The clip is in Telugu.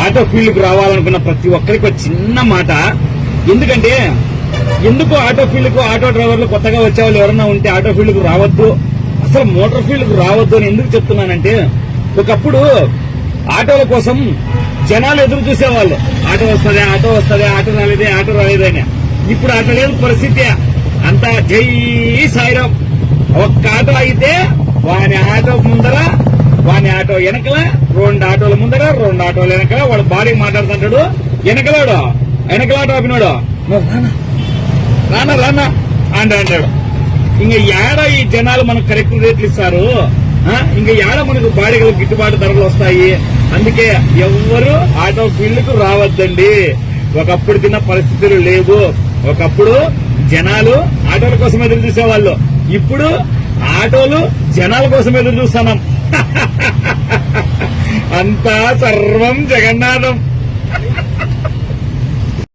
ఆటో ఫీల్డ్ కు రావాలనుకున్న ప్రతి ఒక్కరికి ఒక చిన్న మాట. ఎందుకంటే ఎందుకు ఆటో ఫీల్డ్ కు ఆటో డ్రైవర్లు కొత్తగా వచ్చే వాళ్ళు ఎవరన్నా ఉంటే ఆటో ఫీల్డ్ కు రావద్దు, అసలు మోటార్ ఫీల్డ్ కు రావద్దు అని ఎందుకు చెప్తున్నానంటే, ఒకప్పుడు ఆటోల కోసం జనాలు ఎదురు చూసేవాళ్ళు. ఆటో వస్తుందే, ఆటో వస్తుందే, ఆటో రాలేదే, ఆటో రాలేదని. ఇప్పుడు అట్లా లేదు పరిస్థితి. అంతా జై సాయిరాం. ఒక్క ఆటో అయితే వాని ఆటో ముందర, వాని ఆటో వెనకల, 2 ఆటోల ముందర, 2 ఆటోల వెనకల వాడు బాడీ మాట్లాడుతుంటాడు. వెనకలాటో ఆపినాడు, రానా రానా అంటాడు. ఇంకా ఏడ ఈ జనాలు మనకు కరెక్ట్ రేట్లు ఇస్తారు, ఇంకా ఏడ మనకు బాడీలు గిట్టుబాటు ధరలు వస్తాయి. అందుకే ఎవ్వరు ఆటో ఫీల్డ్ కు రావద్దండి. ఒకప్పుడు తిన్న పరిస్థితులు లేవు. ఒకప్పుడు జనాలు ఆటోల కోసం ఎదురు చూసేవాళ్ళు, ఇప్పుడు ఆటోలు జనాల కోసం ఎదురు చూస్తున్నాం. అంతా సర్వం జగన్నాథం.